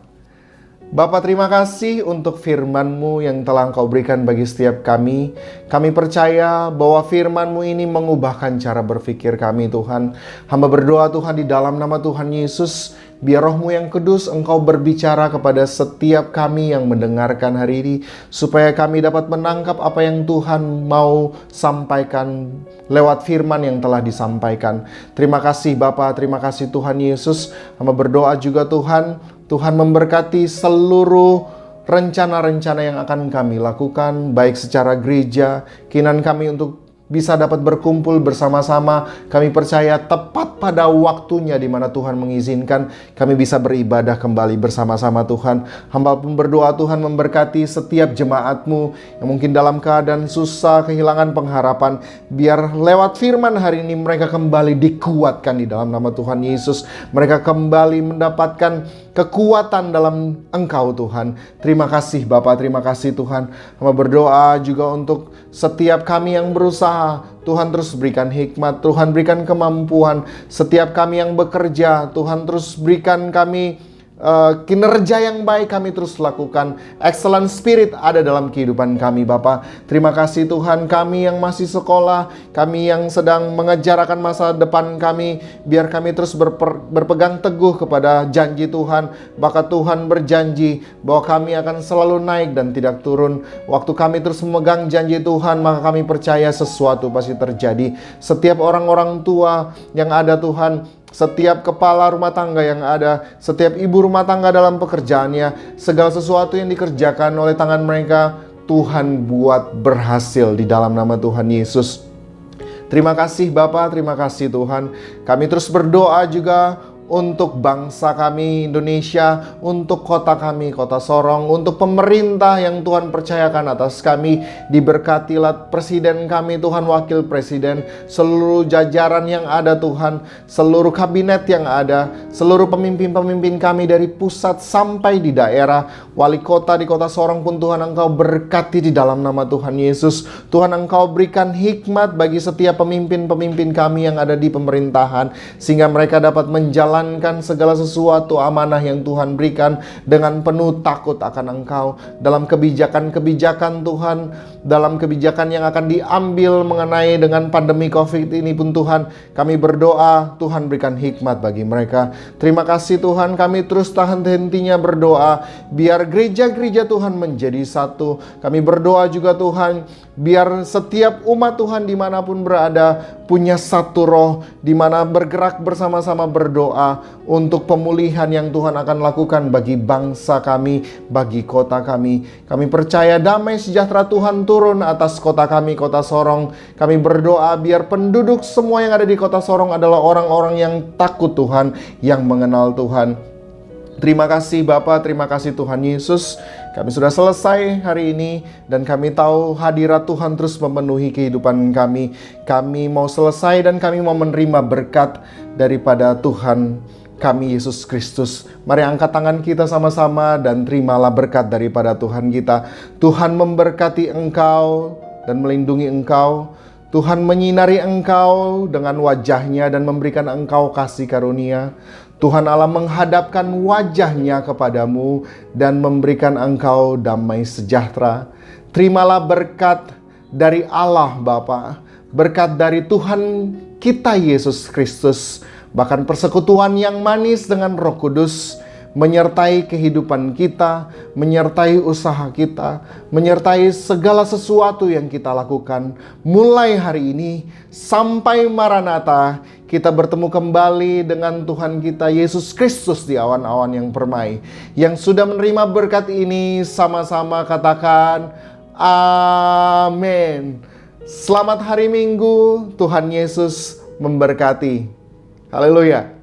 B: Bapa, terima kasih untuk firman-Mu yang telah Engkau berikan bagi setiap kami. Kami percaya bahwa firman-Mu ini mengubahkan cara berpikir kami, Tuhan. Hamba berdoa, Tuhan, di dalam nama Tuhan Yesus, biar Roh-Mu yang kudus Engkau berbicara kepada setiap kami yang mendengarkan hari ini, supaya kami dapat menangkap apa yang Tuhan mau sampaikan lewat firman yang telah disampaikan. Terima kasih Bapa, terima kasih Tuhan Yesus. Hamba berdoa juga Tuhan memberkati seluruh rencana-rencana yang akan kami lakukan, baik secara gereja, keinginan kami untuk bisa dapat berkumpul bersama-sama. Kami percaya tepat pada waktunya di mana Tuhan mengizinkan kami bisa beribadah kembali bersama-sama Tuhan. Hamba pun berdoa Tuhan memberkati setiap jemaat-Mu yang mungkin dalam keadaan susah, kehilangan pengharapan. Biar lewat firman hari ini mereka kembali dikuatkan di dalam nama Tuhan Yesus. Mereka kembali mendapatkan kekuatan dalam Engkau Tuhan. Terima kasih Bapa, terima kasih Tuhan. Hamba berdoa juga untuk setiap kami yang berusaha. Tuhan terus berikan hikmat, Tuhan berikan kemampuan. Setiap kami yang bekerja, Tuhan terus berikan kami kinerja yang baik, kami terus lakukan. Excellent spirit ada dalam kehidupan kami Bapa. Terima kasih Tuhan, kami yang masih sekolah, kami yang sedang mengejar akan masa depan kami, biar kami terus berpegang teguh kepada janji Tuhan. Maka Tuhan berjanji bahwa kami akan selalu naik dan tidak turun. Waktu kami terus memegang janji Tuhan, maka kami percaya sesuatu pasti terjadi. Setiap orang-orang tua yang ada Tuhan, setiap kepala rumah tangga yang ada, setiap ibu rumah tangga dalam pekerjaannya, segala sesuatu yang dikerjakan oleh tangan mereka, Tuhan buat berhasil di dalam nama Tuhan Yesus. Terima kasih Bapa, terima kasih Tuhan. Kami terus berdoa juga untuk bangsa kami Indonesia, untuk kota kami, kota Sorong, untuk pemerintah yang Tuhan percayakan atas kami. Diberkatilah presiden kami Tuhan, wakil presiden, seluruh jajaran yang ada Tuhan, seluruh kabinet yang ada, seluruh pemimpin-pemimpin kami dari pusat sampai di daerah, wali kota di kota Sorong pun Tuhan Engkau berkati di dalam nama Tuhan Yesus. Tuhan Engkau berikan hikmat bagi setiap pemimpin-pemimpin kami yang ada di pemerintahan, sehingga mereka dapat menjalankan segala sesuatu amanah yang Tuhan berikan dengan penuh takut akan Engkau. Dalam kebijakan-kebijakan Tuhan, dalam kebijakan yang akan diambil mengenai dengan pandemi COVID ini pun Tuhan, kami berdoa Tuhan berikan hikmat bagi mereka. Terima kasih Tuhan, kami terus tahan hentinya berdoa biar gereja-gereja Tuhan menjadi satu. Kami berdoa juga Tuhan, biar setiap umat Tuhan dimanapun berada punya satu roh, di mana bergerak bersama-sama berdoa untuk pemulihan yang Tuhan akan lakukan bagi bangsa kami, bagi kota kami. Kami percaya damai sejahtera Tuhan turun atas kota kami, kota Sorong. Kami berdoa biar penduduk semua yang ada di kota Sorong adalah orang-orang yang takut Tuhan, yang mengenal Tuhan. Terima kasih Bapa, terima kasih Tuhan Yesus. Kami sudah selesai hari ini dan kami tahu hadirat Tuhan terus memenuhi kehidupan kami. Kami mau selesai dan kami mau menerima berkat daripada Tuhan kami Yesus Kristus. Mari angkat tangan kita sama-sama dan terimalah berkat daripada Tuhan kita. Tuhan memberkati engkau dan melindungi engkau. Tuhan menyinari engkau dengan wajah-Nya dan memberikan engkau kasih karunia. Tuhan Allah menghadapkan wajah-Nya kepadamu dan memberikan engkau damai sejahtera. Terimalah berkat dari Allah Bapa, berkat dari Tuhan kita Yesus Kristus, bahkan persekutuan yang manis dengan Roh Kudus menyertai kehidupan kita, menyertai usaha kita, menyertai segala sesuatu yang kita lakukan. Mulai hari ini sampai Maranatha, kita bertemu kembali dengan Tuhan kita Yesus Kristus di awan-awan yang permai. Yang sudah menerima berkat ini sama-sama katakan amin. Selamat hari Minggu, Tuhan Yesus memberkati. Haleluya.